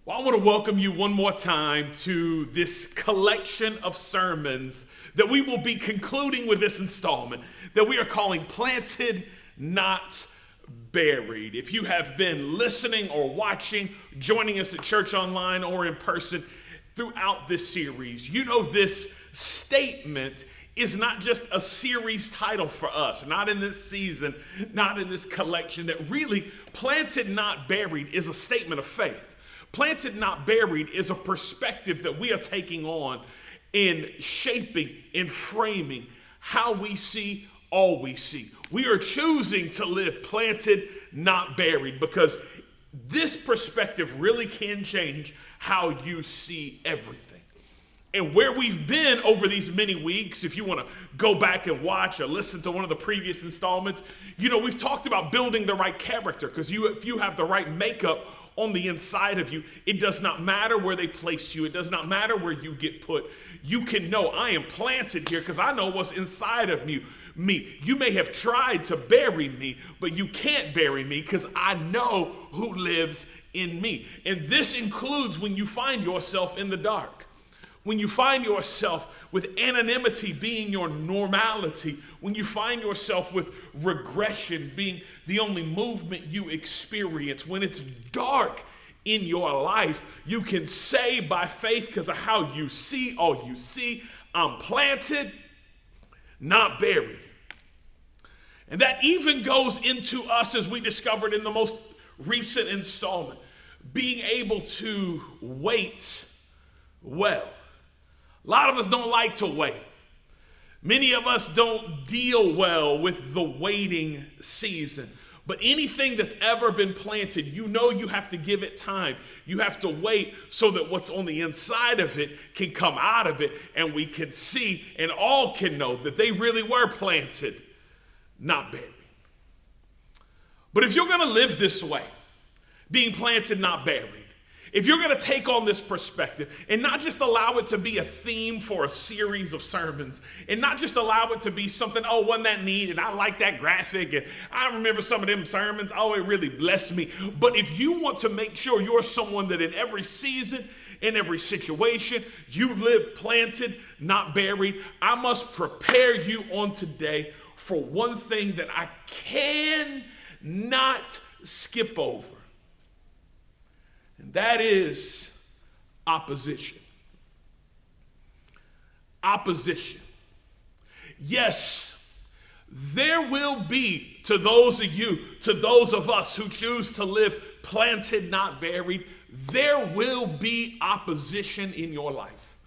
Well, I want to welcome you one more time to this collection of sermons that we will be concluding with this installment that we are calling Planted, Not Buried. If you have been listening or watching, joining us at church online or in person throughout this series, you know this statement is not just a series title for us, not in this season, not in this collection, that really Planted, Not Buried is a statement of faith. Planted, Not Buried is a perspective that we are taking on in shaping, in framing how we see all we see. We are choosing to live planted, not buried, because this perspective really can change how you see everything. And where we've been over these many weeks, if you want to go back and watch or listen to one of the previous installments, we've talked about building the right character, because if you have the right makeup on the inside of you, it does not matter where they place you. It does not matter where you get put. You can know I am planted here because I know what's inside of me. You may have tried to bury me, but you can't bury me because I know who lives in me. And this includes when you find yourself in the dark. When you find yourself with anonymity being your normality, when you find yourself with regression being the only movement you experience, when it's dark in your life, you can say by faith, because of how you see all you see, I'm planted, not buried. And that even goes into us, as we discovered in the most recent installment, being able to wait well. A lot of us don't like to wait. Many of us don't deal well with the waiting season. But anything that's ever been planted, you have to give it time. You have to wait so that what's on the inside of it can come out of it, and we can see and all can know that they really were planted, not buried. But if you're going to live this way, being planted, not buried, if you're going to take on this perspective and not just allow it to be a theme for a series of sermons, and not just allow it to be something, wasn't that neat, and I like that graphic, and I remember some of them sermons, it really blessed me. But if you want to make sure you're someone that in every season, in every situation, you live planted, not buried, I must prepare you on today for one thing that I cannot skip over. And that is opposition. Opposition. Yes, there will be, to those of you, to those of us who choose to live planted, not buried, there will be opposition in your life.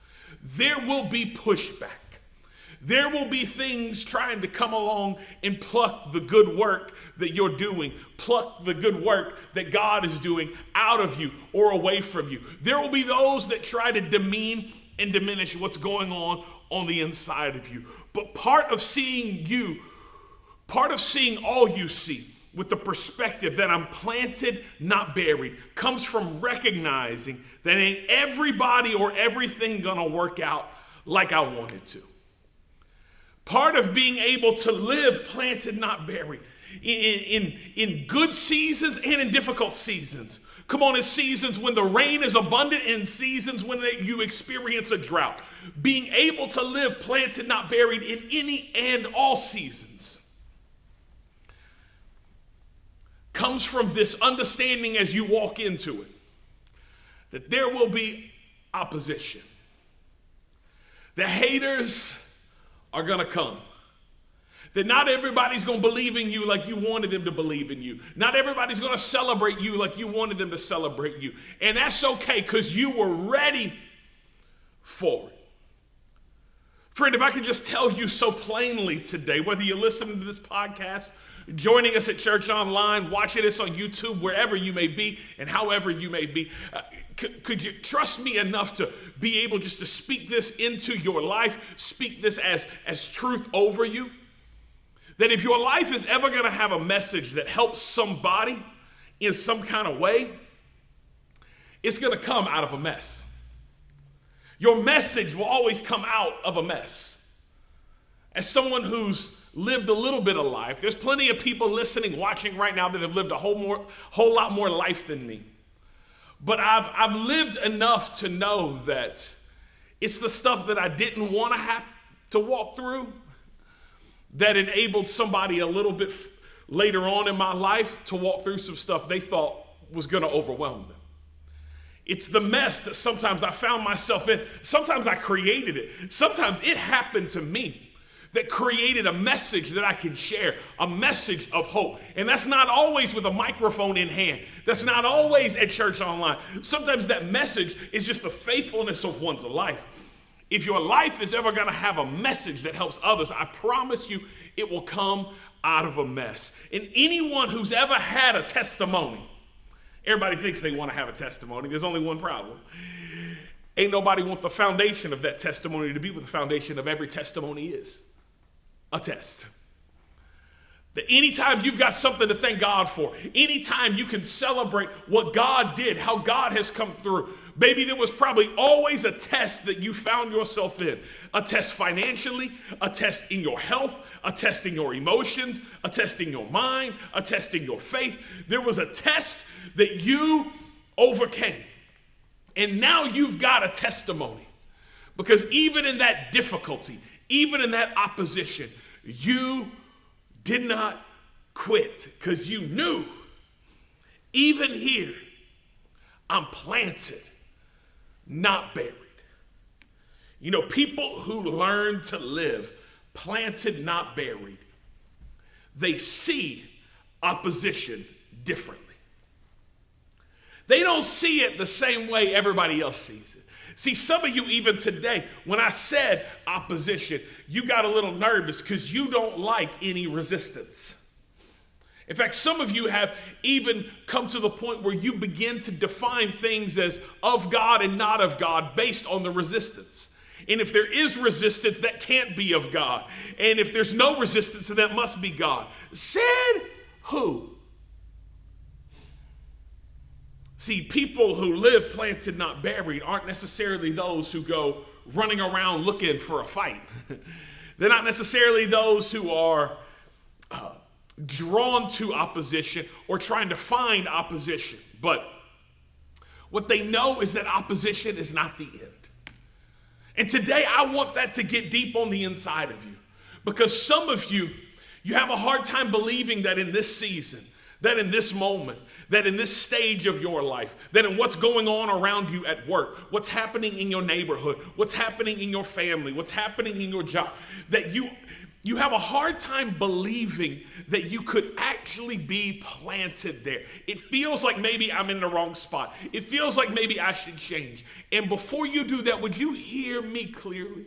There will be pushback. There will be things trying to come along and pluck the good work that you're doing, pluck the good work that God is doing out of you or away from you. There will be those that try to demean and diminish what's going on the inside of you. But part of seeing all you see with the perspective that I'm planted, not buried, comes from recognizing that ain't everybody or everything gonna work out like I want it to. Part of being able to live planted, not buried, in good seasons and in difficult seasons. Come on, in seasons when the rain is abundant and seasons when you experience a drought. Being able to live planted, not buried in any and all seasons comes from this understanding as you walk into it, that there will be opposition. The haters are going to come. That not everybody's going to believe in you like you wanted them to believe in you. Not everybody's going to celebrate you like you wanted them to celebrate you. And that's okay, because you were ready for it. Friend, if I could just tell you so plainly today, whether you're listening to this podcast, joining us at church online, watching us on YouTube, wherever you may be and however you may be, could you trust me enough to be able just to speak this into your life, speak this as truth over you? That if your life is ever going to have a message that helps somebody in some kind of way, it's going to come out of a mess. Your message will always come out of a mess. As someone who's lived a little bit of life, there's plenty of people listening, watching right now that have lived a whole lot more life than me. But I've lived enough to know that it's the stuff that I didn't want to have to walk through that enabled somebody a little bit later on in my life to walk through some stuff they thought was going to overwhelm them. It's the mess that sometimes I found myself in. Sometimes I created it. Sometimes it happened to me that created a message that I can share, a message of hope. And that's not always with a microphone in hand. That's not always at church online. Sometimes that message is just the faithfulness of one's life. If your life is ever going to have a message that helps others, I promise you it will come out of a mess. And anyone who's ever had a testimony, everybody thinks they want to have a testimony. There's only one problem. Ain't nobody want the foundation of that testimony to be what the foundation of every testimony is. A test. That anytime you've got something to thank God for, anytime you can celebrate what God did, how God has come through, baby, there was probably always a test that you found yourself in. A test financially, a test in your health, a test in your emotions, a test in your mind, a test in your faith. There was a test that you overcame. And now you've got a testimony. Because even in that difficulty, even in that opposition, you did not quit because you knew, even here, I'm planted, not buried. You know, people who learn to live planted, not buried, they see opposition differently. They don't see it the same way everybody else sees it. See, some of you even today, when I said opposition, you got a little nervous because you don't like any resistance. In fact, some of you have even come to the point where you begin to define things as of God and not of God based on the resistance. And if there is resistance, that can't be of God. And if there's no resistance, then that must be God. Said who? See, people who live planted, not buried, aren't necessarily those who go running around looking for a fight. They're not necessarily those who are drawn to opposition or trying to find opposition. But what they know is that opposition is not the end. And today I want that to get deep on the inside of you. Because some of you, you have a hard time believing that in this season, that in this moment, that in this stage of your life, that in what's going on around you at work, what's happening in your neighborhood, what's happening in your family, what's happening in your job, that you have a hard time believing that you could actually be planted there. It feels like maybe I'm in the wrong spot. It feels like maybe I should change. And before you do that, would you hear me clearly?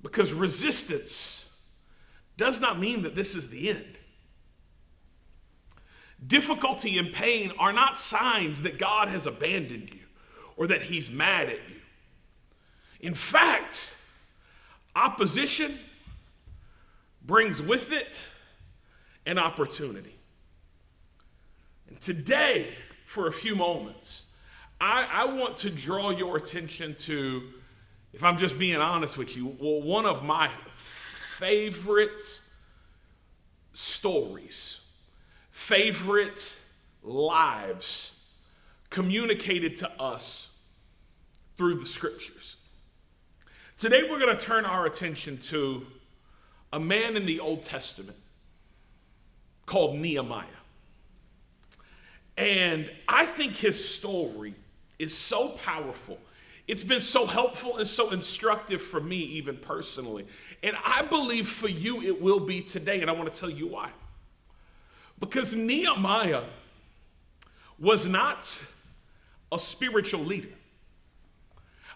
Because resistance does not mean that this is the end. Difficulty and pain are not signs that God has abandoned you or that he's mad at you. In fact, opposition brings with it an opportunity. And today, for a few moments, I want to draw your attention to, if I'm just being honest with you, one of my favorite stories, favorite lives communicated to us through the scriptures. Today we're going to turn our attention to a man in the Old Testament called Nehemiah. And I think his story is so powerful. It's been so helpful and so instructive for me even personally. And I believe for you it will be today, and I want to tell you why. Because Nehemiah was not a spiritual leader.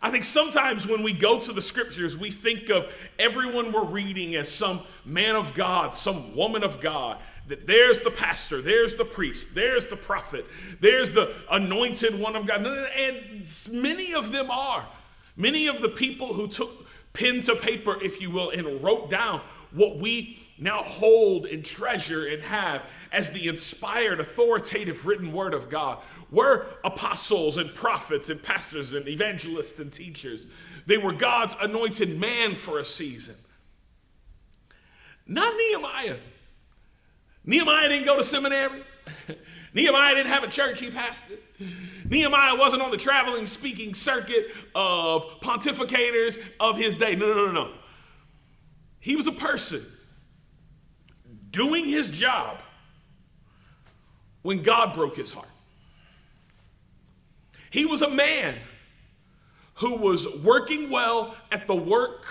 I think sometimes when we go to the scriptures, we think of everyone we're reading as some man of God, some woman of God. That there's the pastor, there's the priest, there's the prophet, there's the anointed one of God. And many of them are. Many of the people who took pen to paper, if you will, and wrote down what we now hold and treasure and have as the inspired, authoritative written word of God were apostles and prophets and pastors and evangelists and teachers. They were God's anointed man for a season. Not Nehemiah. Nehemiah didn't go to seminary. Nehemiah didn't have a church he pastored. Nehemiah wasn't on the traveling speaking circuit of pontificators of his day. No. He was a person doing his job when God broke his heart. He was a man who was working well at the work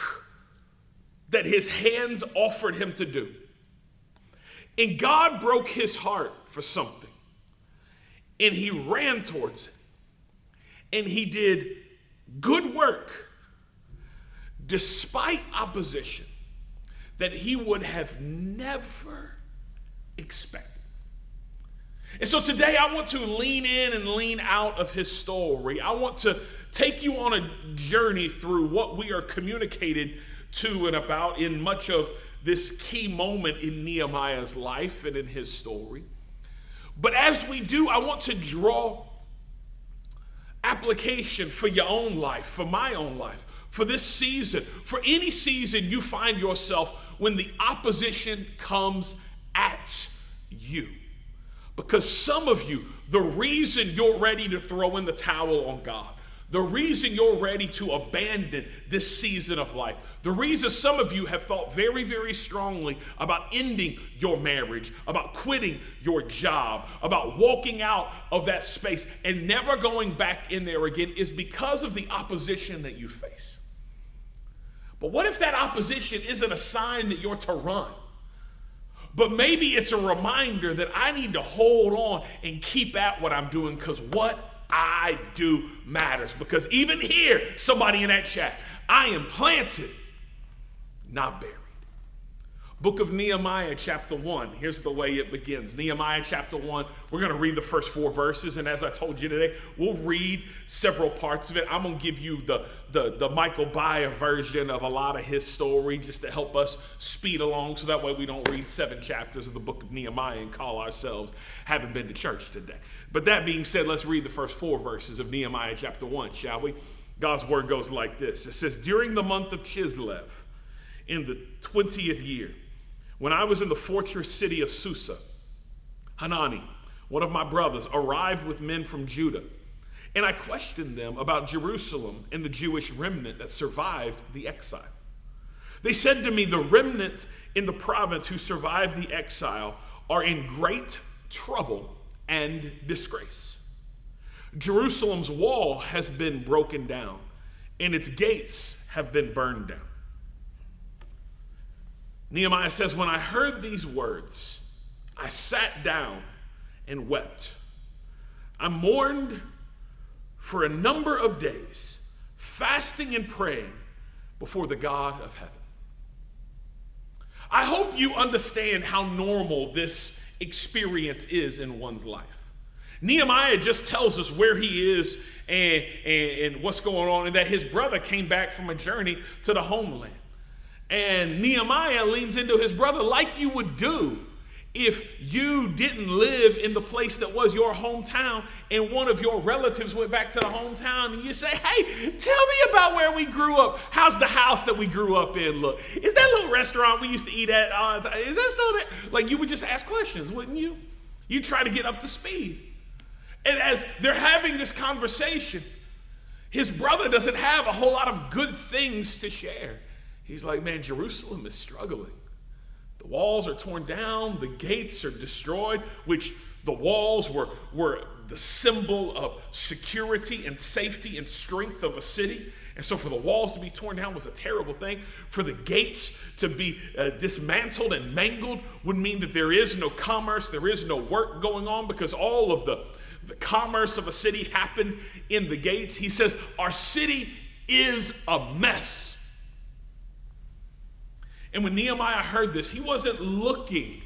that his hands offered him to do. And God broke his heart for something. And he ran towards it. And he did good work despite opposition that he would have never expected. And so today I want to lean in and lean out of his story. I want to take you on a journey through what we are communicated to and about in much of this key moment in Nehemiah's life and in his story. But as we do, I want to draw application for your own life, for my own life, for this season, for any season you find yourself when the opposition comes at you. Because some of you, the reason you're ready to throw in the towel on God, the reason you're ready to abandon this season of life, the reason some of you have thought very, very strongly about ending your marriage, about quitting your job, about walking out of that space and never going back in there again is because of the opposition that you face. But what if that opposition isn't a sign that you're to run? But maybe it's a reminder that I need to hold on and keep at what I'm doing because what I do matters. Because even here, somebody in that chat, I am planted, not buried. Book of Nehemiah chapter 1. Here's the way it begins. Nehemiah chapter 1. We're going to read the first 4 verses. And as I told you today, we'll read several parts of it. I'm going to give you the Michael Byer version of a lot of his story just to help us speed along so that way we don't read 7 chapters of the book of Nehemiah and call ourselves having been to church today. But that being said, let's read the first 4 verses of Nehemiah chapter 1, shall we? God's word goes like this. It says, during the month of Chislev, in the 20th year, when I was in the fortress city of Susa, Hanani, one of my brothers, arrived with men from Judah, and I questioned them about Jerusalem and the Jewish remnant that survived the exile. They said to me, the remnant in the province who survived the exile are in great trouble and disgrace. Jerusalem's wall has been broken down, and its gates have been burned down. Nehemiah says, when I heard these words, I sat down and wept. I mourned for a number of days, fasting and praying before the God of heaven. I hope you understand how normal this experience is in one's life. Nehemiah just tells us where he is and what's going on, and that his brother came back from a journey to the homeland. And Nehemiah leans into his brother like you would do if you didn't live in the place that was your hometown and one of your relatives went back to the hometown and you say, hey, tell me about where we grew up. How's the house that we grew up in look? Is that little restaurant we used to eat at? Is that still there? Like you would just ask questions, wouldn't you? You'd try to get up to speed. And as they're having this conversation, his brother doesn't have a whole lot of good things to share. He's like, man, Jerusalem is struggling. The walls are torn down. The gates are destroyed, which the walls were the symbol of security and safety and strength of a city. And so for the walls to be torn down was a terrible thing. For the gates to be dismantled and mangled would mean that there is no commerce, there is no work going on because all of the commerce of a city happened in the gates. He says, our city is a mess. And when Nehemiah heard this, he wasn't looking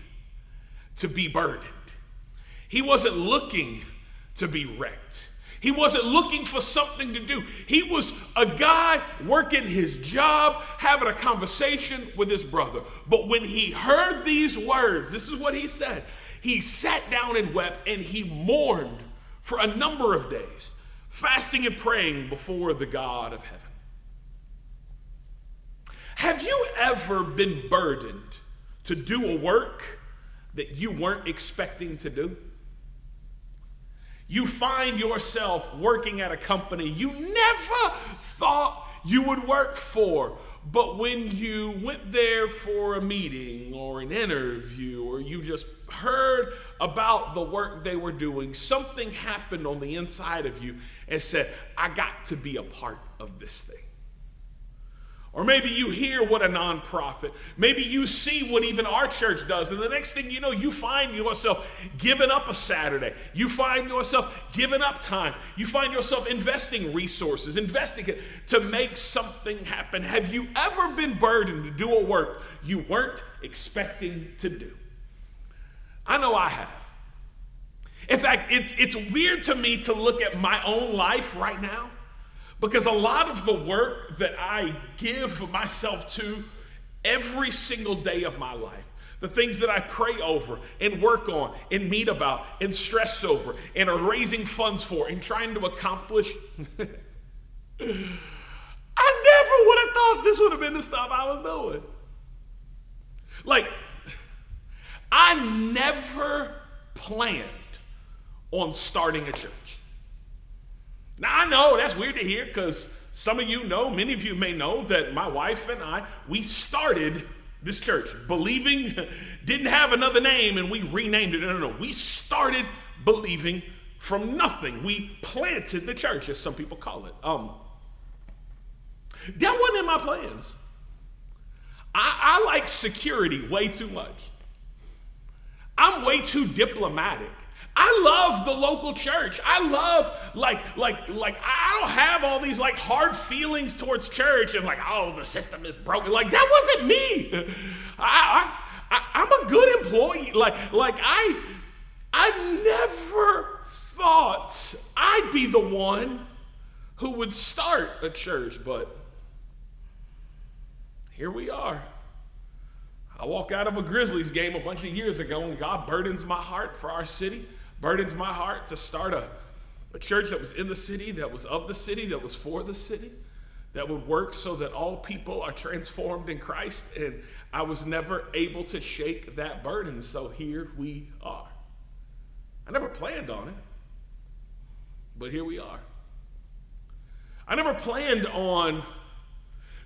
to be burdened. He wasn't looking to be wrecked. He wasn't looking for something to do. He was a guy working his job, having a conversation with his brother. But when he heard these words, this is what he said. He sat down and wept, and he mourned for a number of days, fasting and praying before the God of heaven. Have you ever been burdened to do a work that you weren't expecting to do? You find yourself working at a company you never thought you would work for. But when you went there for a meeting or an interview, or you just heard about the work they were doing, something happened on the inside of you and said, I got to be a part of this thing. Or maybe you hear what a nonprofit, maybe you see what even our church does, and the next thing you know, you find yourself giving up a Saturday. You find yourself giving up time. You find yourself investing resources, investing it to make something happen. Have you ever been burdened to do a work you weren't expecting to do? I know I have. In fact, it's weird to me to look at my own life right now, because a lot of the work that I give myself to every single day of my life, the things that I pray over and work on and meet about and stress over and are raising funds for and trying to accomplish, I never would have thought this would have been the stuff I was doing. Like, I never planned on starting a church. Now, I know that's weird to hear, because some of you know, many of you may know, that my wife and I, we started this church. Believing didn't have another name and we renamed it. No. We started Believing from nothing. We planted the church, as some people call it. That wasn't in my plans. I like security way too much. I'm way too diplomatic. I love the local church. I love, I don't have all these hard feelings towards church and oh, the system is broken. That wasn't me. I'm a good employee. I never thought I'd be the one who would start a church, but here we are. I walk out of a Grizzlies game a bunch of years ago, and God burdens my heart for our city. Burdens my heart to start a church that was in the city, that was of the city, that was for the city, that would work so that all people are transformed in Christ. And I was never able to shake that burden, so here we are. I never planned on it, but here we are. I never planned on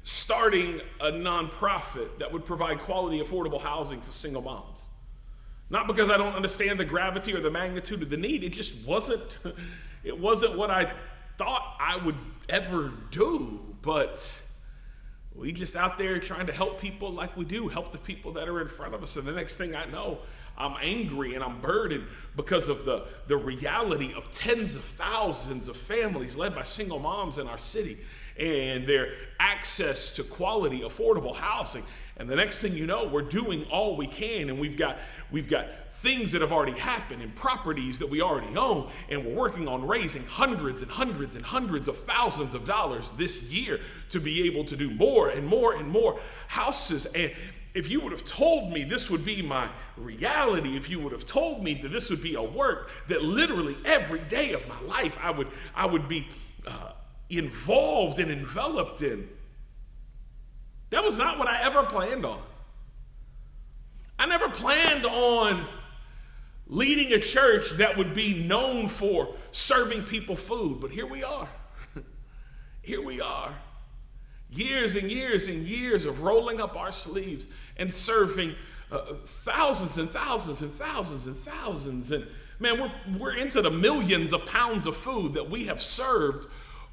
starting a nonprofit that would provide quality, affordable housing for single moms. Not because I don't understand the gravity or the magnitude of the need. It just wasn't what I thought I would ever do. But we just out there trying to help people like we do, help the people that are in front of us. And the next thing I know, I'm angry and I'm burdened because of the reality of tens of thousands of families led by single moms in our city and their access to quality, affordable housing. And the next thing you know, we're doing all we can, and we've got things that have already happened and properties that we already own, and we're working on raising hundreds and hundreds and hundreds of thousands of dollars this year to be able to do more and more and more houses. And if you would have told me this would be my reality, if you would have told me that this would be a work that literally every day of my life I would be involved and enveloped in, that was not what I ever planned on. I never planned on leading a church that would be known for serving people food, but here we are. Here we are. Years and years and years of rolling up our sleeves and serving thousands and thousands and thousands and thousands. And man, we're into the millions of pounds of food that we have served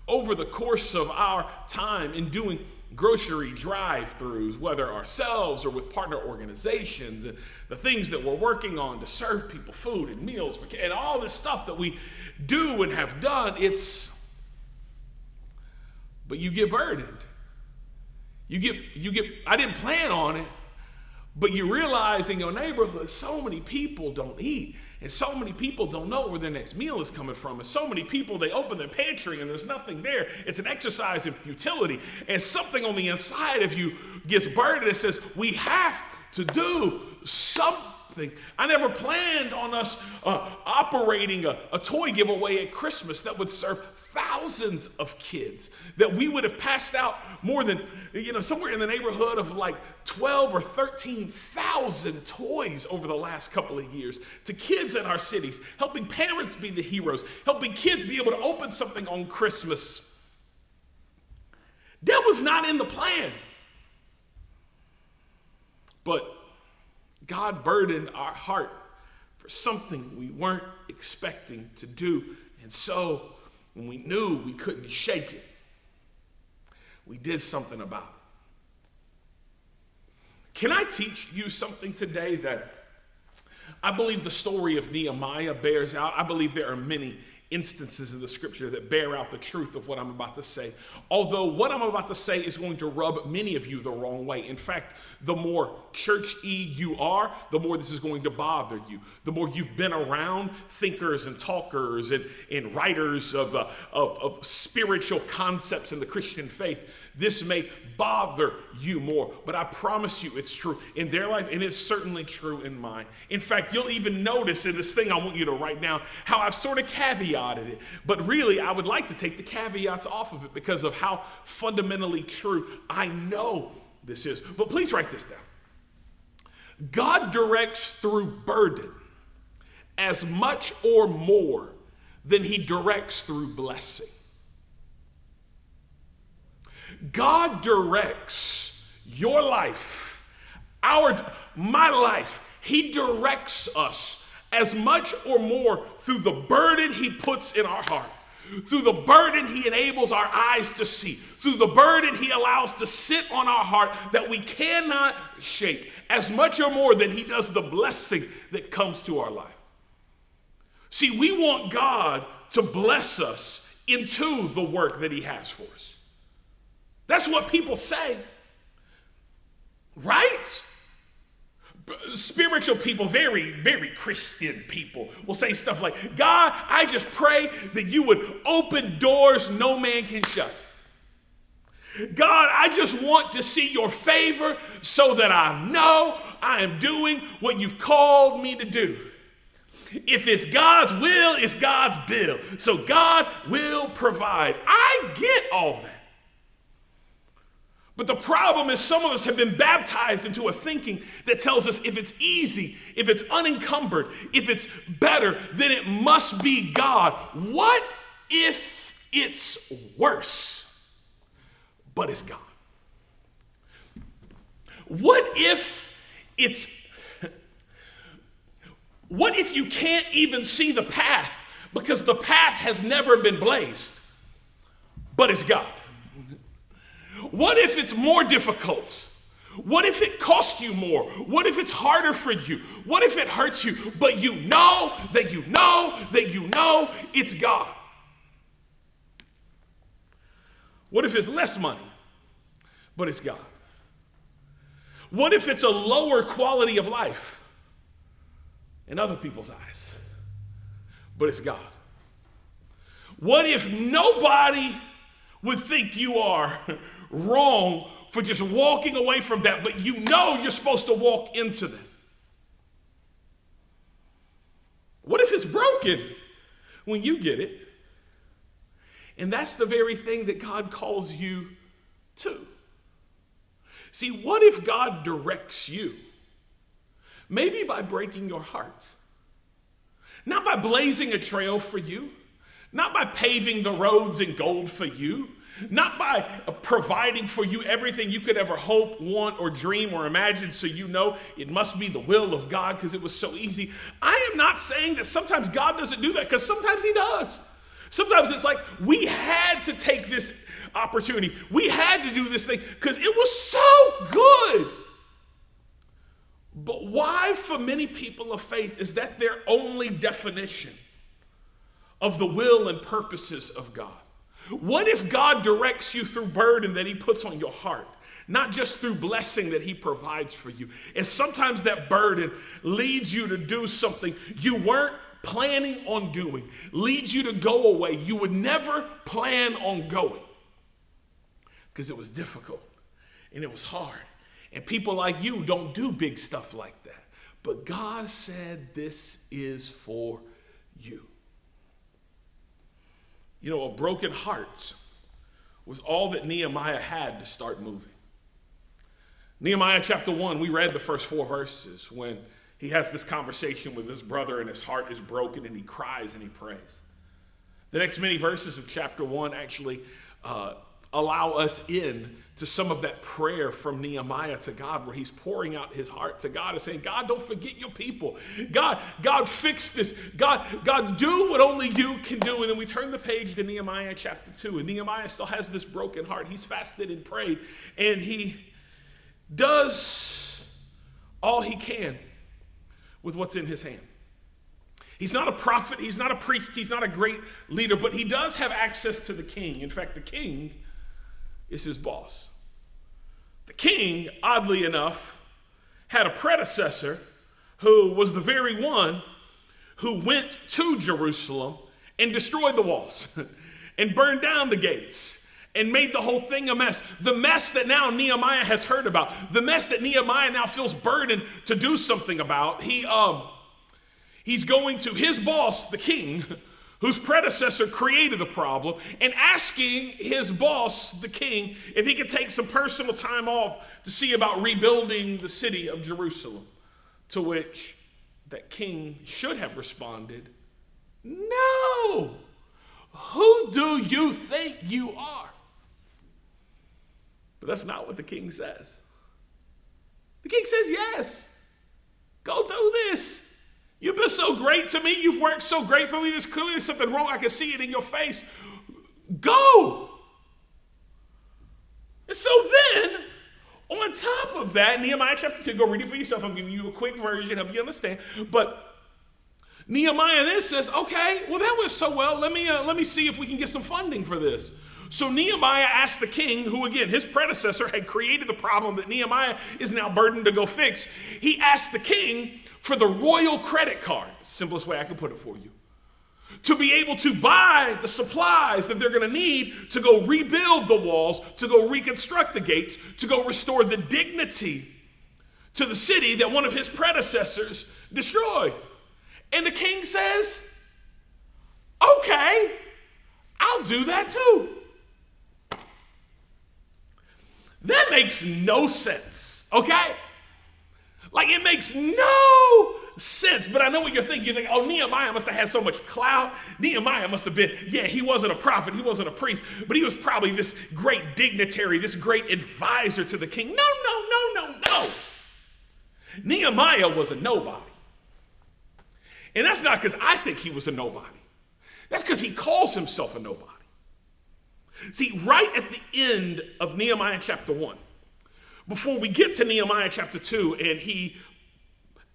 over the course of our time in doing grocery drive-thrus, whether ourselves or with partner organizations, and the things that we're working on to serve people food and meals and all this stuff that we do and have done. But you get burdened. I didn't plan on it, but you realize in your neighborhood so many people don't eat. And so many people don't know where their next meal is coming from. And so many people, they open their pantry and there's nothing there. It's an exercise in futility. And something on the inside of you gets burdened and says, we have to do something something. I never planned on us operating a toy giveaway at Christmas that would serve thousands of kids, that we would have passed out more than, somewhere in the neighborhood of like 12 or 13,000 toys over the last couple of years to kids in our cities, helping parents be the heroes, helping kids be able to open something on Christmas. That was not in the plan. But God burdened our heart for something we weren't expecting to do. And so when we knew we couldn't shake it, we did something about it. Can I teach you something today that I believe the story of Nehemiah bears out? I believe there are many instances in the scripture that bear out the truth of what I'm about to say. Although what I'm about to say is going to rub many of you the wrong way. In fact, the more church-y you are, the more this is going to bother you. The more you've been around thinkers and talkers and writers of spiritual concepts in the Christian faith, this may bother you more. But I promise you it's true in their life, and it's certainly true in mine. In fact, you'll even notice in this thing I want you to write down how I've sort of caveated it. But really, I would like to take the caveats off of it because of how fundamentally true I know this is. But please write this down. God directs through burden as much or more than he directs through blessing. God directs your life, my life. He directs us as much or more through the burden he puts in our heart, through the burden he enables our eyes to see, through the burden he allows to sit on our heart that we cannot shake, as much or more than he does the blessing that comes to our life. See, we want God to bless us into the work that he has for us. That's what people say, right? Spiritual people, very, very Christian people will say stuff like, God, I just pray that you would open doors no man can shut. God, I just want to see your favor so that I know I am doing what you've called me to do. If it's God's will, it's God's bill. So God will provide. I get all that. But the problem is some of us have been baptized into a thinking that tells us if it's easy, if it's unencumbered, if it's better, then it must be God. What if it's worse, but it's God? What if you can't even see the path because the path has never been blazed, but it's God? What if it's more difficult? What if it costs you more? What if it's harder for you? What if it hurts you? But you know it's God. What if it's less money, but it's God? What if it's a lower quality of life in other people's eyes, but it's God? What if nobody would think you are wrong for just walking away from that, but you know you're supposed to walk into that? What if it's broken when you get it? And that's the very thing that God calls you to. See, what if God directs you? Maybe by breaking your heart. Not by blazing a trail for you. Not by paving the roads in gold for you. Not by providing for you everything you could ever hope, want, or dream, or imagine, so you know it must be the will of God because it was so easy. I am not saying that sometimes God doesn't do that, because sometimes he does. Sometimes it's like we had to take this opportunity. We had to do this thing because it was so good. But why, for many people of faith, is that their only definition of the will and purposes of God? What if God directs you through burden that he puts on your heart, not just through blessing that he provides for you? And sometimes that burden leads you to do something you weren't planning on doing, leads you to go away you would never plan on going, because it was difficult and it was hard. And people like you don't do big stuff like that. but God said, this is for you. You know, a broken heart was all that Nehemiah had to start moving. Nehemiah chapter 1, we read the first 4 verses when he has this conversation with his brother and his heart is broken and he cries and he prays. The next many verses of chapter 1 actually allow us in to some of that prayer from Nehemiah to God, where he's pouring out his heart to God and saying, God, don't forget your people. God, fix this. God, do what only you can do. And then we turn the page to Nehemiah chapter 2, and Nehemiah still has this broken heart. He's fasted and prayed, and he does all he can with what's in his hand. He's not a prophet, he's not a priest, he's not a great leader, but he does have access to the king. In fact, the king is his boss. The king, oddly enough, had a predecessor who was the very one who went to Jerusalem and destroyed the walls and burned down the gates and made the whole thing a mess. The mess that now Nehemiah has heard about, the mess that Nehemiah now feels burdened to do something about. He's going to his boss, the king, whose predecessor created the problem, and asking his boss, the king, if he could take some personal time off to see about rebuilding the city of Jerusalem. To which that king should have responded, no, who do you think you are? But that's not what the king says. The king says, yes, go do this. You've been so great to me. You've worked so great for me. There's clearly something wrong. I can see it in your face. Go. And so then, on top of that, Nehemiah chapter 2, go read it for yourself. I'm giving you a quick version, help you understand. But Nehemiah then says, okay, well, that went so well. Let me see if we can get some funding for this. So Nehemiah asked the king, who again, his predecessor had created the problem that Nehemiah is now burdened to go fix. He asked the king for the royal credit card, simplest way I can put it for you, to be able to buy the supplies that they're going to need to go rebuild the walls, to go reconstruct the gates, to go restore the dignity to the city that one of his predecessors destroyed. And the king says, okay, I'll do that too. That makes no sense, okay? Like, it makes no sense. But I know what you're thinking. You think, oh, Nehemiah must have had so much clout. Nehemiah must have been, he wasn't a prophet, he wasn't a priest, but he was probably this great dignitary, this great advisor to the king. No. Nehemiah was a nobody. And that's not because I think he was a nobody. That's because he calls himself a nobody. See, right at the end of Nehemiah chapter 1, before we get to Nehemiah chapter 2, and he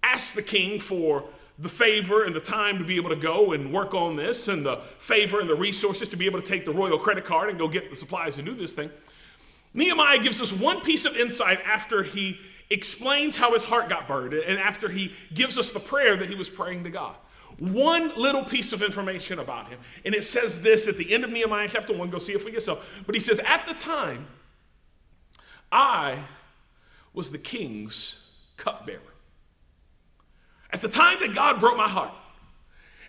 asks the king for the favor and the time to be able to go and work on this, and the favor and the resources to be able to take the royal credit card and go get the supplies to do this thing, Nehemiah gives us one piece of insight after he explains how his heart got burdened and after he gives us the prayer that he was praying to God. One little piece of information about him. And it says this at the end of Nehemiah chapter 1. Go see it for yourself. But he says, at the time, I was the king's cupbearer. At the time that God broke my heart,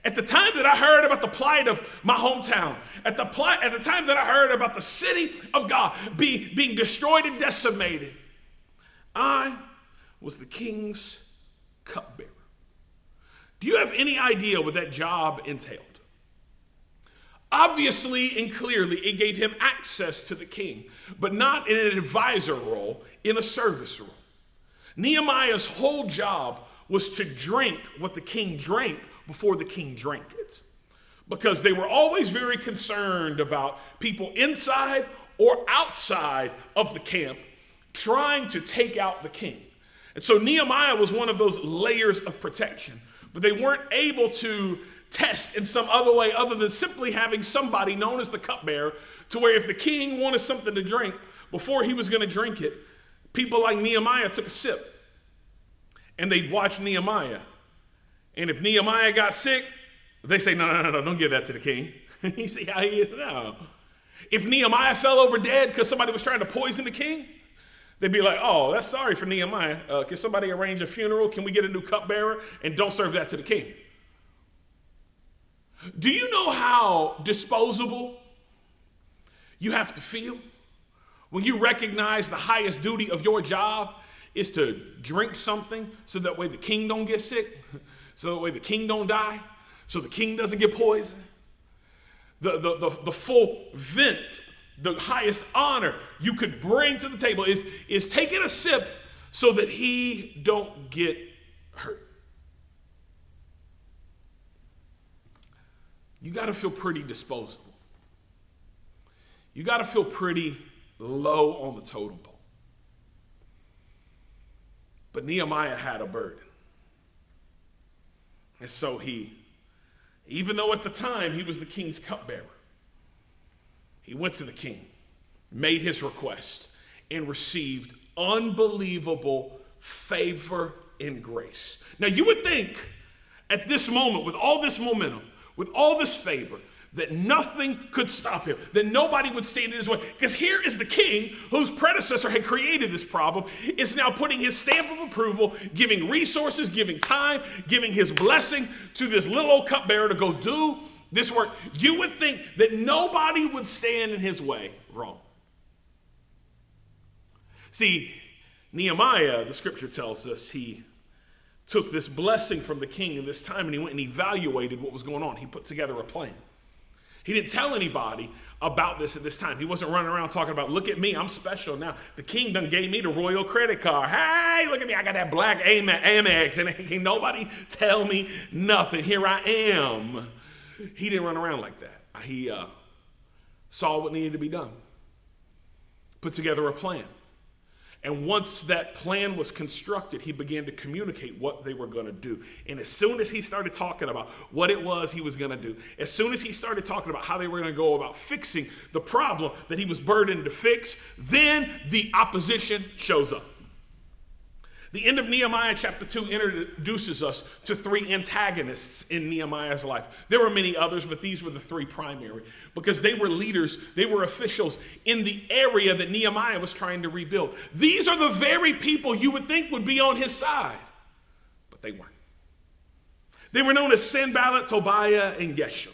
at the time that I heard about the plight of my hometown, at the time that I heard about the city of God being destroyed and decimated, I was the king's cupbearer. Do you have any idea what that job entailed? Obviously and clearly, it gave him access to the king, but not in an advisor role, in a service role. Nehemiah's whole job was to drink what the king drank before the king drank it, because they were always very concerned about people inside or outside of the camp trying to take out the king. And so Nehemiah was one of those layers of protection, but they weren't able to test in some other way other than simply having somebody known as the cupbearer, to where if the king wanted something to drink, before he was going to drink it, people like Nehemiah took a sip and they'd watch Nehemiah. And if Nehemiah got sick, they say, no, don't give that to the king. You see how he is? No. If Nehemiah fell over dead because somebody was trying to poison the king, They'd be like, oh, that's sorry for Nehemiah. Can somebody arrange a funeral? Can we get a new cupbearer? And don't serve that to the king. Do you know how disposable you have to feel when you recognize the highest duty of your job is to drink something so that way the king don't get sick, so that way the king don't die, so the king doesn't get poisoned? The full vent, the highest honor you could bring to the table is taking a sip so that he don't get hurt. You got to feel pretty disposable. You got to feel pretty low on the totem pole. But Nehemiah had a burden. And so even though at the time he was the king's cupbearer, he went to the king, made his request, and received unbelievable favor and grace. Now you would think at this moment, with all this momentum, with all this favor, that nothing could stop him, that nobody would stand in his way. Because here is the king whose predecessor had created this problem, is now putting his stamp of approval, giving resources, giving time, giving his blessing to this little old cupbearer to go do this work. You would think that nobody would stand in his way. Wrong. See, Nehemiah, the scripture tells us, he took this blessing from the king in this time and he went and evaluated what was going on. He put together a plan. He didn't tell anybody about this at this time. He wasn't running around talking about, look at me, I'm special now. The king done gave me the royal credit card. Hey, look at me, I got that black Amex, and ain't nobody tell me nothing. Here I am. He didn't run around like that. He saw what needed to be done, put together a plan. And once that plan was constructed, he began to communicate what they were going to do. And as soon as he started talking about what it was he was going to do, as soon as he started talking about how they were going to go about fixing the problem that he was burdened to fix, then the opposition shows up. The end of Nehemiah chapter 2 introduces us to three antagonists in Nehemiah's life. There were many others, but these were the three primary because they were leaders, they were officials in the area that Nehemiah was trying to rebuild. These are the very people you would think would be on his side, but they weren't. They were known as Sanballat, Tobiah, and Geshem.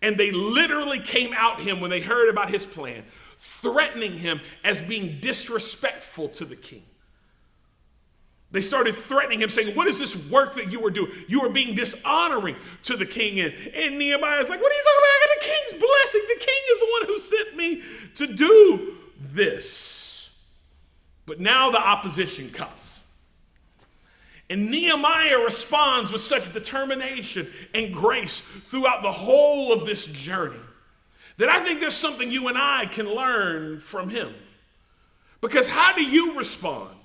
And they literally came at him when they heard about his plan, threatening him as being disrespectful to the king. They started threatening him, saying, what is this work that you were doing? You are being dishonoring to the king. And Nehemiah's like, what are you talking about? I got the king's blessing. The king is the one who sent me to do this. But now the opposition comes. And Nehemiah responds with such determination and grace throughout the whole of this journey that I think there's something you and I can learn from him. Because how do you respond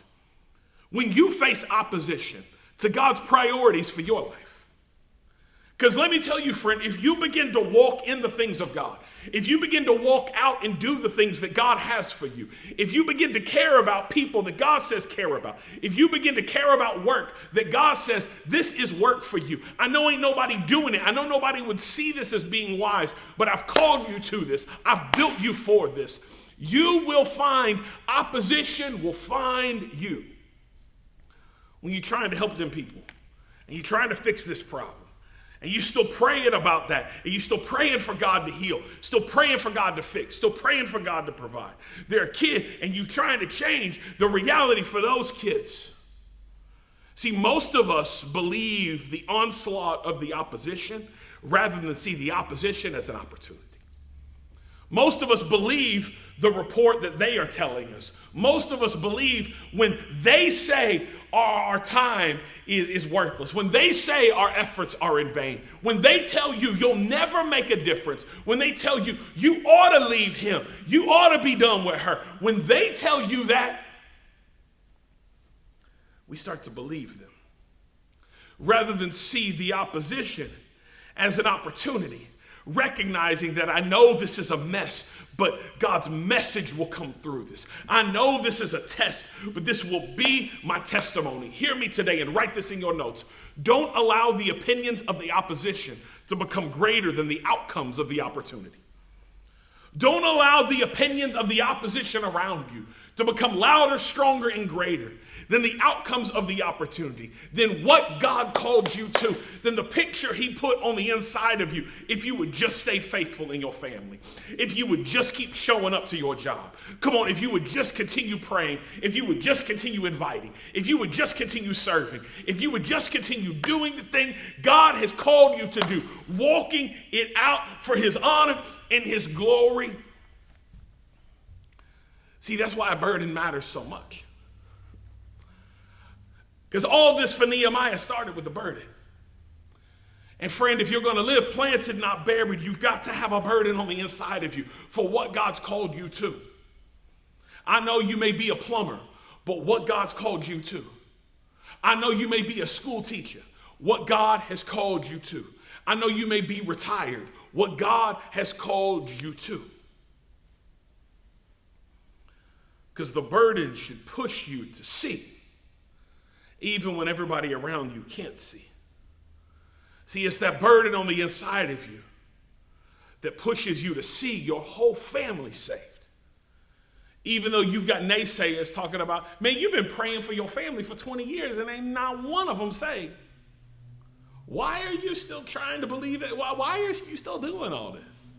when you face opposition to God's priorities for your life? Because let me tell you, friend, if you begin to walk in the things of God, if you begin to walk out and do the things that God has for you, if you begin to care about people that God says care about, if you begin to care about work that God says this is work for you, I know ain't nobody doing it. I know nobody would see this as being wise, but I've called you to this. I've built you for this. You will find opposition will find you. When you're trying to help them people and you're trying to fix this problem and you're still praying about that and you're still praying for God to heal, still praying for God to fix, still praying for God to provide. They're a kid and you're trying to change the reality for those kids. See, most of us believe the onslaught of the opposition rather than see the opposition as an opportunity. Most of us believe the report that they are telling us. Most of us believe when they say our time is worthless, when they say our efforts are in vain, when they tell you you'll never make a difference, when they tell you you ought to leave him, you ought to be done with her, when they tell you that, we start to believe them rather than see the opposition as an opportunity. Recognizing that I know this is a mess, but God's message will come through this. I know this is a test, but this will be my testimony. Hear me today and write this in your notes. Don't allow the opinions of the opposition to become greater than the outcomes of the opportunity. Don't allow the opinions of the opposition around you to become louder, stronger, and greater than the outcomes of the opportunity, than what God called you to, than the picture he put on the inside of you, if you would just stay faithful in your family, if you would just keep showing up to your job. Come on, if you would just continue praying, if you would just continue inviting, if you would just continue serving, if you would just continue doing the thing God has called you to do, walking it out for his honor and his glory. See, that's why a burden matters so much. Because all this for Nehemiah started with a burden. And friend, if you're going to live planted, not buried, you've got to have a burden on the inside of you for what God's called you to. I know you may be a plumber, but what God's called you to. I know you may be a school teacher, what God has called you to. I know you may be retired, what God has called you to. Because the burden should push you to see, even when everybody around you can't see. See, it's that burden on the inside of you that pushes you to see your whole family saved. Even though you've got naysayers talking about, man, you've been praying for your family for 20 years and ain't not one of them saved. Why are you still trying to believe it? Why are you still doing all this?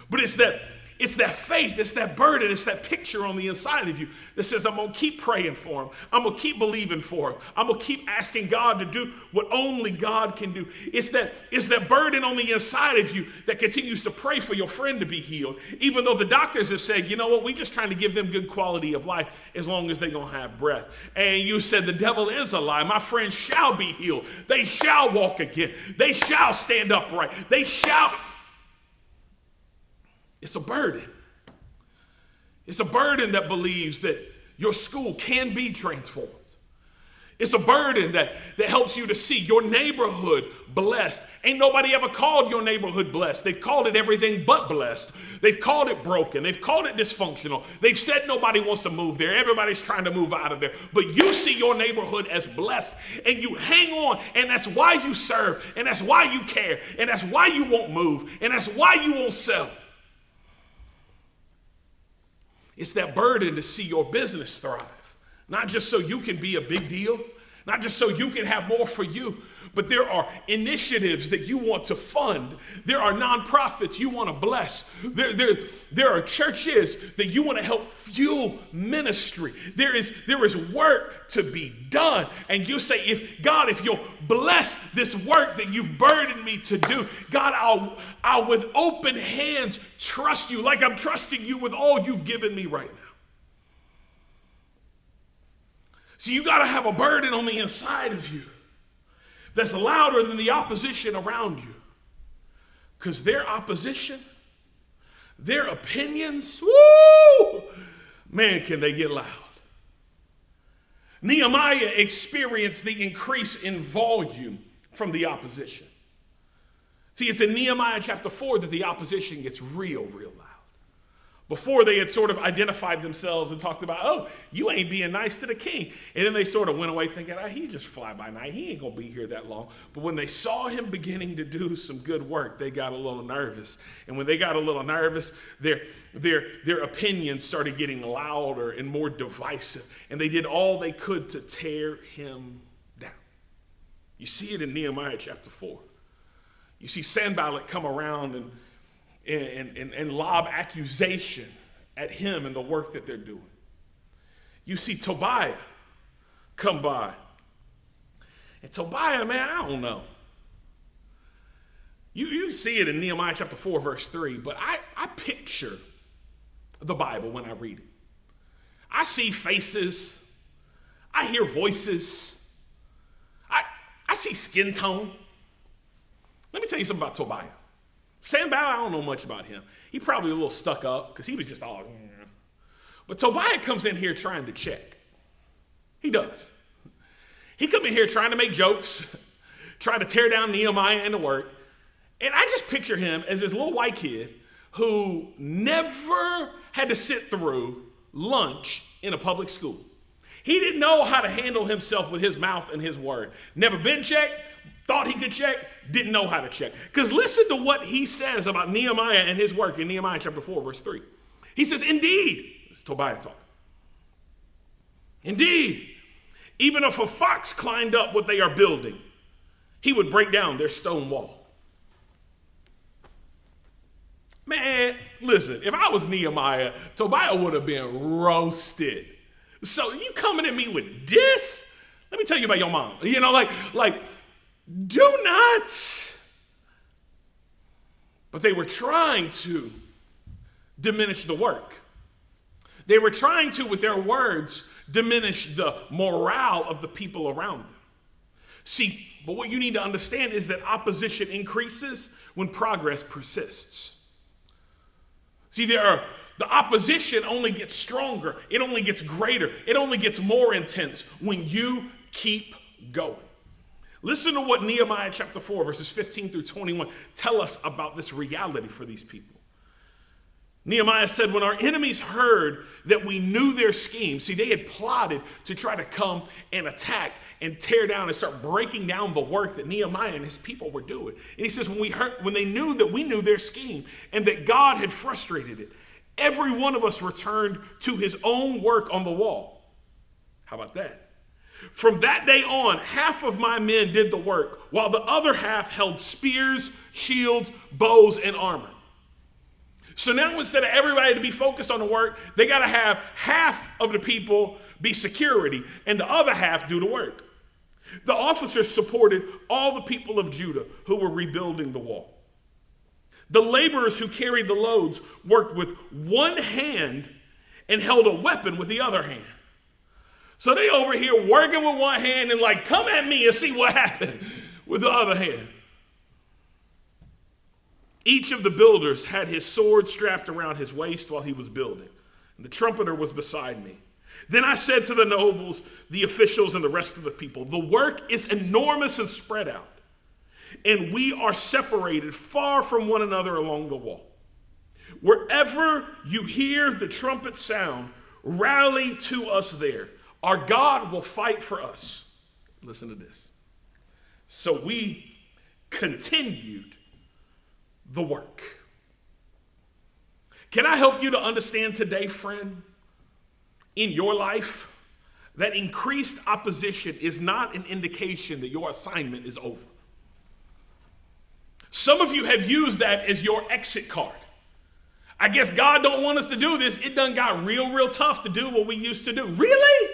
But it's that faith, it's that burden, it's that picture on the inside of you that says, I'm going to keep praying for him. I'm going to keep believing for him. I'm going to keep asking God to do what only God can do. It's that burden on the inside of you that continues to pray for your friend to be healed, even though the doctors have said, you know what, we're just trying to give them good quality of life as long as they're going to have breath. And you said, the devil is a lie. My friend shall be healed. They shall walk again. They shall stand upright. They shall... It's a burden. It's a burden that believes that your school can be transformed. It's a burden that helps you to see your neighborhood blessed. Ain't nobody ever called your neighborhood blessed. They've called it everything but blessed. They've called it broken. They've called it dysfunctional. They've said nobody wants to move there. Everybody's trying to move out of there. But you see your neighborhood as blessed, and you hang on, and that's why you serve, and that's why you care, and that's why you won't move, and that's why you won't sell. It's that burden to see your business thrive, not just so you can be a big deal, not just so you can have more for you, but there are initiatives that you want to fund. There are nonprofits you want to bless. There are churches that you want to help fuel ministry. There is work to be done. And you say, if you'll bless this work that you've burdened me to do, God, I'll with open hands trust you like I'm trusting you with all you've given me right now. So you got to have a burden on the inside of you that's louder than the opposition around you. Because their opposition, their opinions, woo, man, can they get loud. Nehemiah experienced the increase in volume from the opposition. See, it's in Nehemiah chapter 4 that the opposition gets real loud. Before they had sort of identified themselves and talked about, oh, you ain't being nice to the king. And then they sort of went away thinking, he just fly by night. He ain't going to be here that long. But when they saw him beginning to do some good work, they got a little nervous. And when they got a little nervous, their opinions started getting louder and more divisive. And they did all they could to tear him down. You see it in Nehemiah chapter 4. You see Sanballat come around and lob accusation at him and the work that they're doing. You see Tobiah come by. And Tobiah, man, I don't know. You see it in Nehemiah chapter 4, verse 3, but I picture the Bible when I read it. I see faces. I hear voices. I see skin tone. Let me tell you something about Tobiah. Sanballat, I don't know much about him. He probably a little stuck up because he was just all, But Tobiah comes in here trying to check. He does. He come in here trying to make jokes, trying to tear down Nehemiah and the work. And I just picture him as this little white kid who never had to sit through lunch in a public school. He didn't know how to handle himself with his mouth and his word. Never been checked. Thought he could check, didn't know how to check. Because listen to what he says about Nehemiah and his work in Nehemiah chapter 4, verse 3. He says, indeed, this is Tobiah talking, Indeed, even if a fox climbed up what they are building, he would break down their stone wall. Man, listen, if I was Nehemiah, Tobiah would have been roasted. So you coming at me with this? Let me tell you about your mom. You know, like, do not. But they were trying to diminish the work. They were trying to, with their words, diminish the morale of the people around them. See, but what you need to understand is that opposition increases when progress persists. See, the opposition only gets stronger. It only gets greater. It only gets more intense when you keep going. Listen to what Nehemiah chapter 4, verses 15 through 21 tell us about this reality for these people. Nehemiah said, when our enemies heard that we knew their scheme, see, they had plotted to try to come and attack and tear down and start breaking down the work that Nehemiah and his people were doing. And he says, when they knew that we knew their scheme and that God had frustrated it, every one of us returned to his own work on the wall. How about that? From that day on, half of my men did the work, while the other half held spears, shields, bows, and armor. So now instead of everybody to be focused on the work, they got to have half of the people be security and the other half do the work. The officers supported all the people of Judah who were rebuilding the wall. The laborers who carried the loads worked with one hand and held a weapon with the other hand. So they over here working with one hand and like, come at me and see what happened with the other hand. Each of the builders had his sword strapped around his waist while he was building, and the trumpeter was beside me. Then I said to the nobles, the officials, and the rest of the people, the work is enormous and spread out, and we are separated far from one another along the wall. Wherever you hear the trumpet sound, rally to us there. Our God will fight for us. Listen to this. So we continued the work. Can I help you to understand today, friend, in your life, that increased opposition is not an indication that your assignment is over? Some of you have used that as your exit card. I guess God don't want us to do this. It done got real tough to do what we used to do. Really?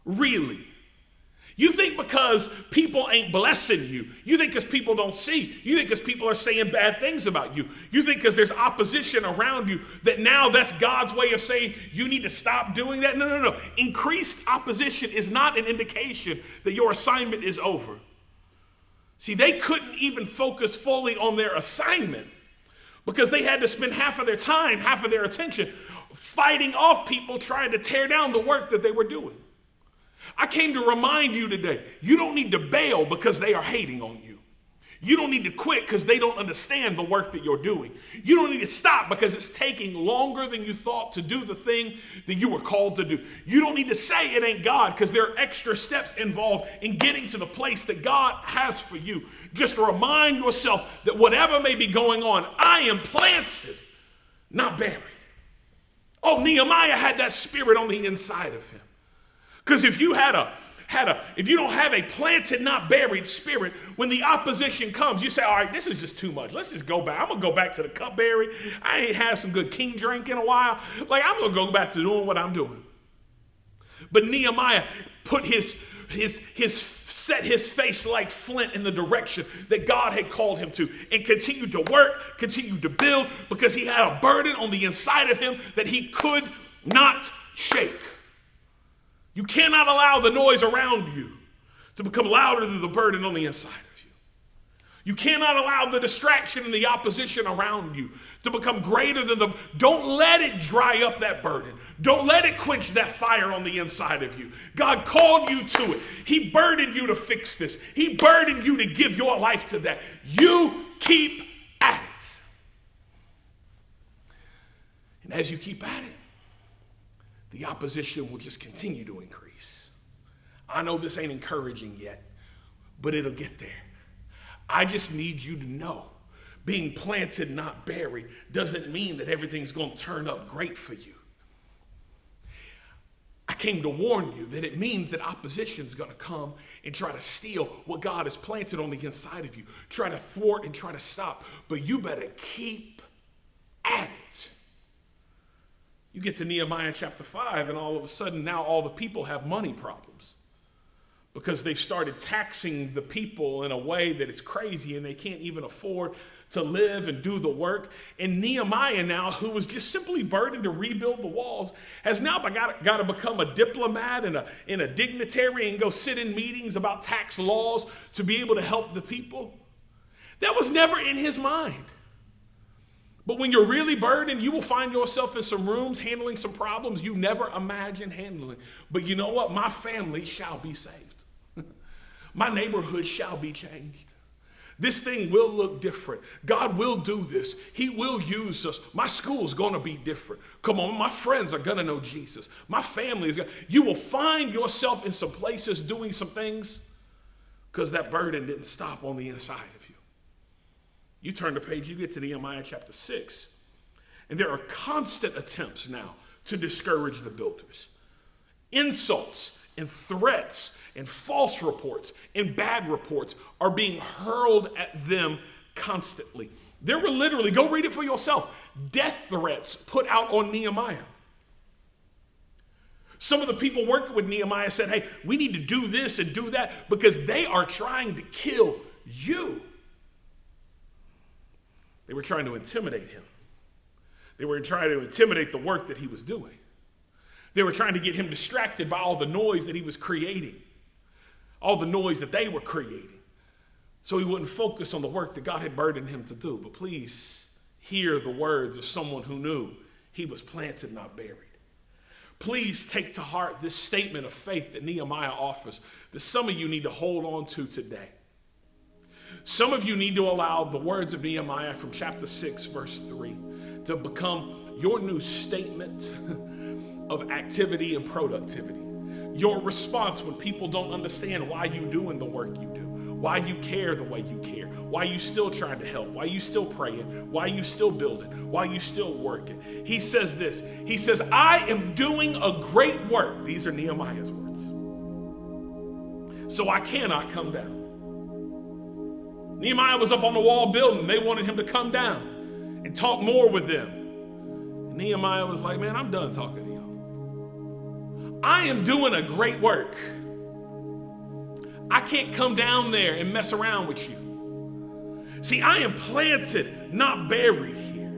Really? You think because people ain't blessing you, you think because people don't see, you think because people are saying bad things about you, you think because there's opposition around you that now that's God's way of saying you need to stop doing that? No. Increased opposition is not an indication that your assignment is over. See, they couldn't even focus fully on their assignment because they had to spend half of their time, half of their attention fighting off people trying to tear down the work that they were doing. I came to remind you today, you don't need to bail because they are hating on you. You don't need to quit because they don't understand the work that you're doing. You don't need to stop because it's taking longer than you thought to do the thing that you were called to do. You don't need to say it ain't God because there are extra steps involved in getting to the place that God has for you. Just remind yourself that whatever may be going on, I am planted, not buried. Oh, Nehemiah had that spirit on the inside of him. Because if you if you don't have a planted, not buried spirit, when the opposition comes, you say, all right, this is just too much. Let's just go back. I'm going to go back to the cupbearer. I ain't had some good king drink in a while. Like, I'm going to go back to doing what I'm doing. But Nehemiah put set his face like flint in the direction that God had called him to and continued to work, continued to build because he had a burden on the inside of him that he could not shake. You cannot allow the noise around you to become louder than the burden on the inside of you. You cannot allow the distraction and the opposition around you to become greater than don't let it dry up that burden. Don't let it quench that fire on the inside of you. God called you to it. He burdened you to fix this. He burdened you to give your life to that. You keep at it. And as you keep at it, the opposition will just continue to increase. I know this ain't encouraging yet, but it'll get there. I just need you to know, being planted, not buried, doesn't mean that everything's going to turn up great for you. I came to warn you that it means that opposition is going to come and try to steal what God has planted on the inside of you, try to thwart and try to stop. But you better keep at it. You get to Nehemiah chapter 5, and all of a sudden now all the people have money problems because they've started taxing the people in a way that is crazy, and they can't even afford to live and do the work. And Nehemiah now, who was just simply burdened to rebuild the walls, has now got to become a diplomat and a dignitary and go sit in meetings about tax laws to be able to help the people. That was never in his mind. But when you're really burdened, you will find yourself in some rooms handling some problems you never imagined handling. But you know what? My family shall be saved. My neighborhood shall be changed. This thing will look different. God will do this. He will use us. My school's going to be different. Come on, my friends are going to know Jesus. My family is going to. You will find yourself in some places doing some things because that burden didn't stop on the inside of you. You turn the page, you get to Nehemiah chapter 6, and there are constant attempts now to discourage the builders. Insults and threats and false reports and bad reports are being hurled at them constantly. There were literally, go read it for yourself, death threats put out on Nehemiah. Some of the people working with Nehemiah said, hey, we need to do this and do that because they are trying to kill you. They were trying to intimidate him. They were trying to intimidate the work that he was doing. They were trying to get him distracted by all the noise that he was creating, all the noise that they were creating, so he wouldn't focus on the work that God had burdened him to do. But please hear the words of someone who knew he was planted, not buried. Please take to heart this statement of faith that Nehemiah offers that some of you need to hold on to today. Some of you need to allow the words of Nehemiah from chapter 6, verse 3 to become your new statement of activity and productivity. Your response when people don't understand why you're doing the work you do, why you care the way you care, why you still trying to help, why you still praying, why you still building, why you still working. He says this, he says, I am doing a great work. These are Nehemiah's words. So I cannot come down. Nehemiah was up on the wall building. They wanted him to come down and talk more with them. And Nehemiah was like, man, I'm done talking to y'all. I am doing a great work. I can't come down there and mess around with you. See, I am planted, not buried here.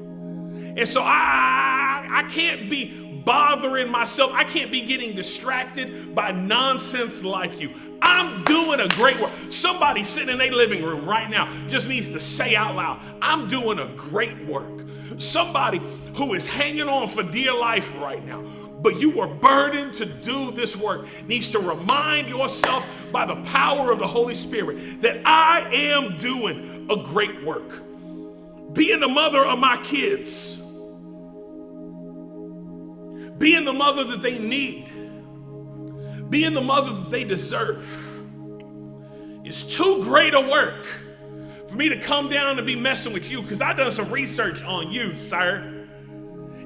And so I can't be bothering myself. I can't be getting distracted by nonsense like you. I'm doing a great work. Somebody sitting in their living room right now just needs to say out loud, I'm doing a great work. Somebody who is hanging on for dear life right now, but you were burdened to do this work, needs to remind yourself by the power of the Holy Spirit that I am doing a great work. Being the mother of my kids, being the mother that they need, being the mother that they deserve is too great a work for me to come down and be messing with you, because I done some research on you, sir.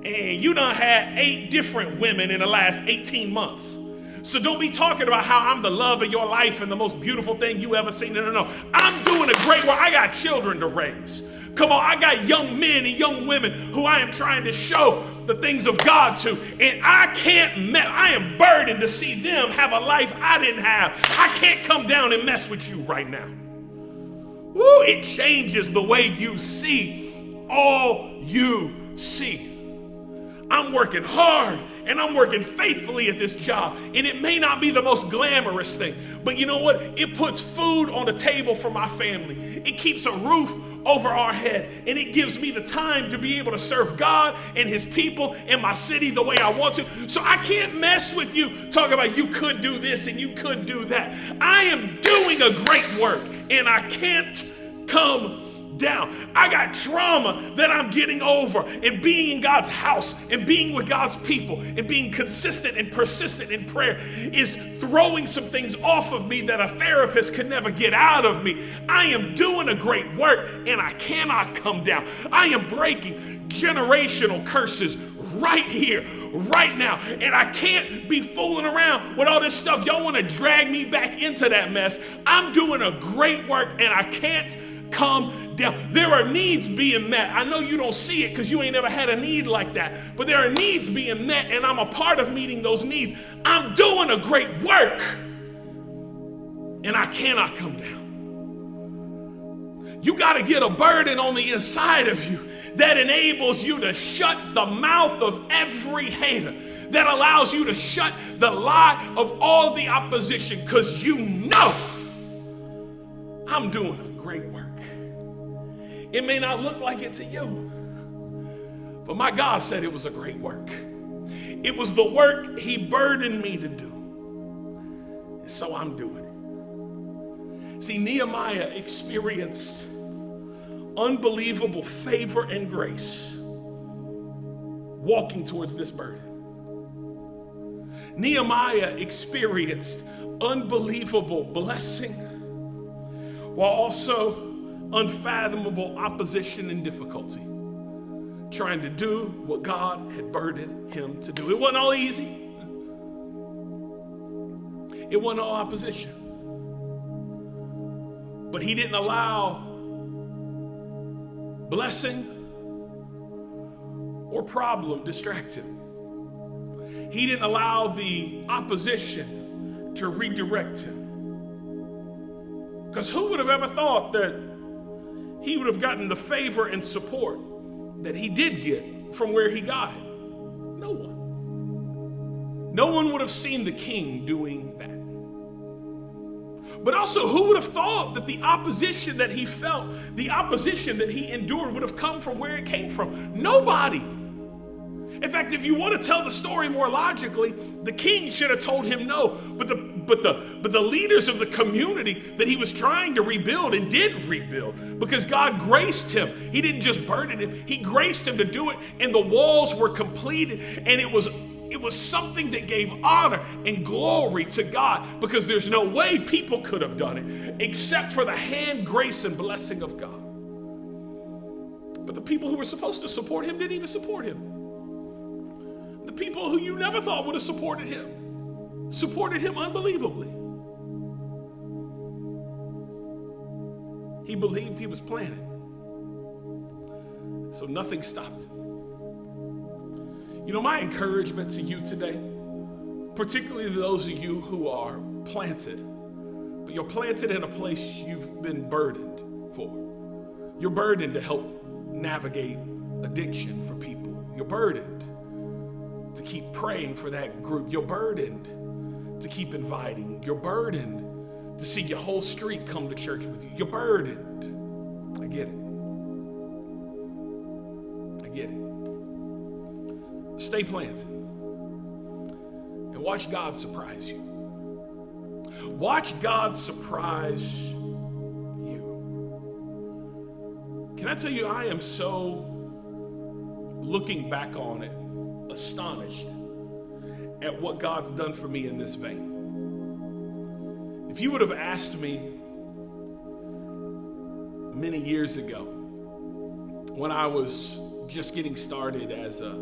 And you done had 8 different women in the last 18 months. So don't be talking about how I'm the love of your life and the most beautiful thing you ever seen. No. I'm doing a great work. I got children to raise. Come on, I got young men and young women who I am trying to show the things of God to. And I am burdened to see them have a life I didn't have. I can't come down and mess with you right now. Woo, it changes the way you see all you see. I'm working hard and I'm working faithfully at this job. And it may not be the most glamorous thing, but you know what? It puts food on the table for my family. It keeps a roof over our head. And it gives me the time to be able to serve God and his people and my city the way I want to. So I can't mess with you talking about you could do this and you could do that. I am doing a great work and I can't come down. I got trauma that I'm getting over, and being in God's house and being with God's people and being consistent and persistent in prayer is throwing some things off of me that a therapist could never get out of me. I am doing a great work and I cannot come down. I am breaking generational curses right here, right now. And I can't be fooling around with all this stuff. Y'all want to drag me back into that mess. I'm doing a great work and I can't come down. There are needs being met. I know you don't see it because you ain't ever had a need like that, but there are needs being met and I'm a part of meeting those needs. I'm doing a great work and I cannot come down. You got to get a burden on the inside of you that enables you to shut the mouth of every hater, that allows you to shut the lie of all the opposition, because you know I'm doing a great work. It may not look like it to you, but my God said it was a great work. It was the work he burdened me to do, and so I'm doing it. See, Nehemiah experienced unbelievable favor and grace walking towards this burden. Nehemiah experienced unbelievable blessing while also unfathomable opposition and difficulty, trying to do what God had burdened him to do. It wasn't all easy. It wasn't all opposition. But he didn't allow blessing or problem distract him. He didn't allow the opposition to redirect him. Because who would have ever thought that he would have gotten the favor and support that he did get from where he got it? No one. No one would have seen the king doing that. But also, who would have thought that the opposition that he felt, the opposition that he endured would have come from where it came from? Nobody. In fact, if you want to tell the story more logically, the king should have told him no. But the leaders of the community that he was trying to rebuild and did rebuild, because God graced him. He didn't just burden him, he graced him to do it, and the walls were completed, and it was something that gave honor and glory to God, because there's no way people could have done it except for the hand, grace, and blessing of God. But the people who were supposed to support him didn't even support him. The people who you never thought would have supported him unbelievably. He believed he was planted, so nothing stopped him. You know, my encouragement to you today, particularly those of you who are planted, but you're planted in a place you've been burdened for. You're burdened to help navigate addiction for people. You're burdened to keep praying for that group. You're burdened to keep inviting. You're burdened to see your whole street come to church with you. You're burdened. I get it. I get it. Stay planted and watch God surprise you. Watch God surprise you. Can I tell you, I am so, looking back on it, astonished at what God's done for me in this vein. If you would have asked me many years ago, when I was just getting started as a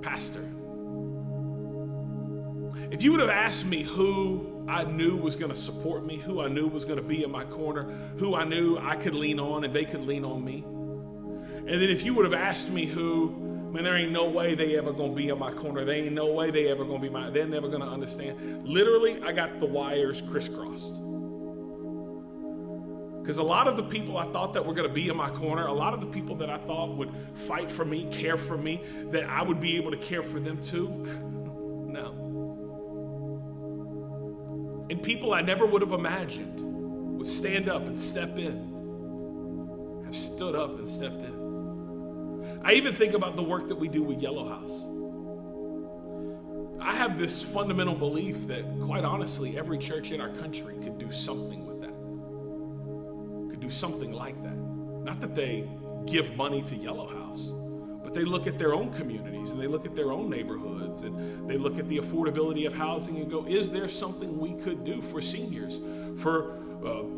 pastor, if you would have asked me who I knew was going to support me, who I knew was going to be in my corner, who I knew I could lean on and they could lean on me, and then if you would have asked me who, man, there ain't no way they ever going to be in my corner, they ain't no way they ever going to be they're never going to understand. Literally, I got the wires crisscrossed. Because a lot of the people I thought that were going to be in my corner, a lot of the people that I thought would fight for me, care for me, that I would be able to care for them too, no. And people I never would have imagined would stand up and step in, have stood up and stepped in. I even think about the work that we do with Yellow House. I have this fundamental belief that, quite honestly, every church in our country could do something with that. Could do something like that. Not that they give money to Yellow House, but they look at their own communities and they look at their own neighborhoods and they look at the affordability of housing and go, is there something we could do for seniors, for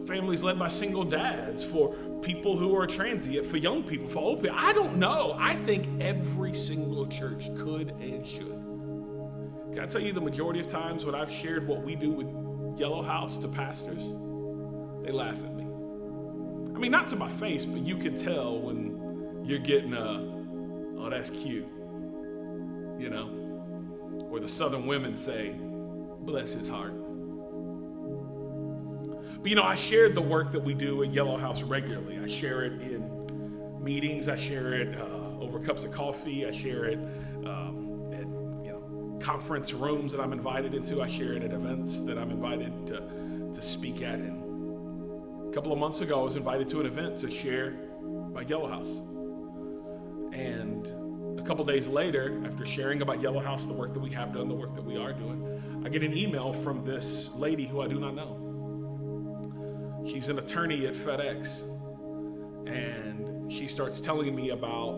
families led by single dads, for people who are transient, for young people, for old people. I don't know. I think every single church could and should. Can I tell you the majority of times when I've shared what we do with Yellow House to pastors, they laugh at me. I mean, not to my face, but you can tell when you're getting oh, that's cute, you know? Or the Southern women say, bless his heart. But you know, I shared the work that we do at Yellow House regularly. I share it in meetings. I share it over cups of coffee. I share it at conference rooms that I'm invited into. I share it at events that I'm invited to speak at. And a couple of months ago, I was invited to an event to share about Yellow House. And a couple days later, after sharing about Yellow House, the work that we have done, the work that we are doing, I get an email from this lady who I do not know. She's an attorney at FedEx, and she starts telling me about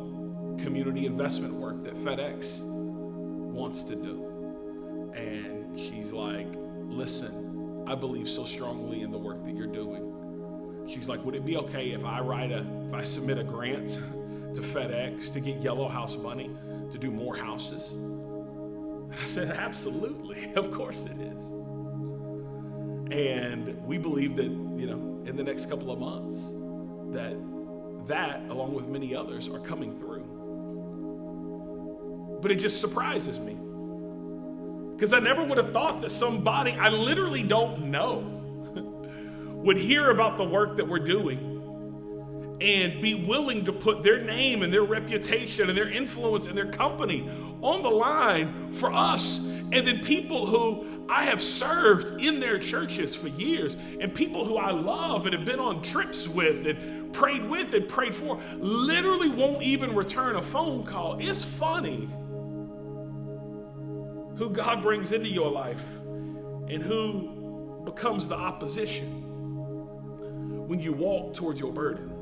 community investment work that FedEx wants to do. And she's like, listen, I believe so strongly in the work that you're doing. She's like, would it be okay if I submit a grant to FedEx to get Yellow House money to do more houses? And I said, absolutely, of course it is. And we believe that, in the next couple of months, that, along with many others, are coming through. But it just surprises me, because I never would have thought that somebody I literally don't know would hear about the work that we're doing and be willing to put their name and their reputation and their influence and their company on the line for us. And then people who I have served in their churches for years, and people who I love and have been on trips with and prayed for, literally won't even return a phone call. It's funny who God brings into your life and who becomes the opposition when you walk towards your burden.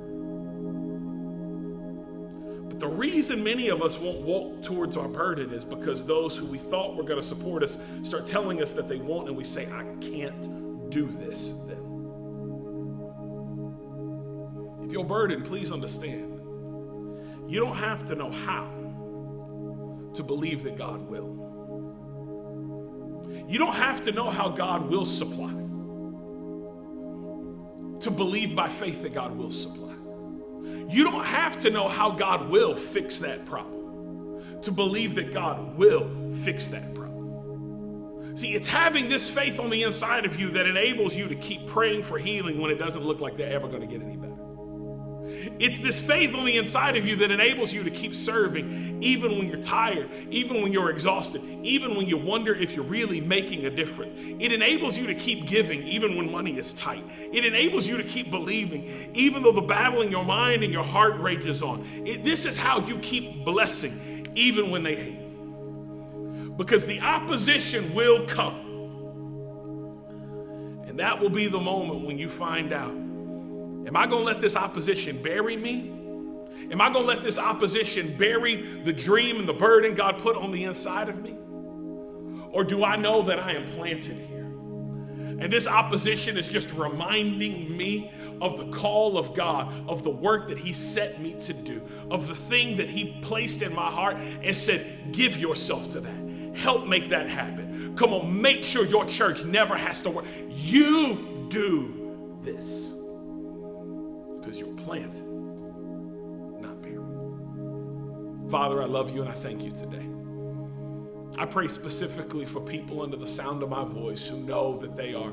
But the reason many of us won't walk towards our burden is because those who we thought were going to support us start telling us that they won't, and we say, I can't do this then. If you're burdened, please understand, you don't have to know how to believe that God will. You don't have to know how God will supply to believe by faith that God will supply. You don't have to know how God will fix that problem to believe that God will fix that problem. See, it's having this faith on the inside of you that enables you to keep praying for healing when it doesn't look like they're ever going to get any better. It's this faith on the inside of you that enables you to keep serving even when you're tired, even when you're exhausted, even when you wonder if you're really making a difference. It enables you to keep giving even when money is tight. It enables you to keep believing even though the battle in your mind and your heart rages on. This is how you keep blessing even when they hate. Because the opposition will come. And that will be the moment when you find out, am I going to let this opposition bury me? Am I going to let this opposition bury the dream and the burden God put on the inside of me? Or do I know that I am planted here? And this opposition is just reminding me of the call of God, of the work that He set me to do, of the thing that He placed in my heart and said, give yourself to that. Help make that happen. Come on, make sure your church never has to work. You do this. Because you're planted, not buried. Father, I love you and I thank you today. I pray specifically for people under the sound of my voice who know that they are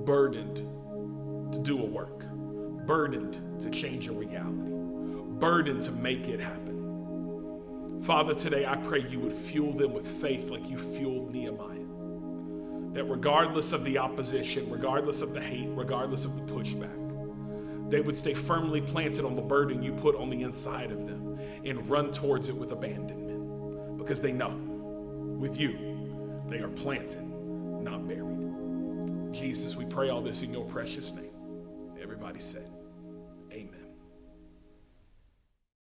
burdened to do a work, burdened to change a reality, burdened to make it happen. Father, today I pray you would fuel them with faith like you fueled Nehemiah. That regardless of the opposition, regardless of the hate, regardless of the pushback, they would stay firmly planted on the burden you put on the inside of them and run towards it with abandonment, because they know with you they are planted, not buried. Jesus, we pray all this in your precious name. Everybody said, amen.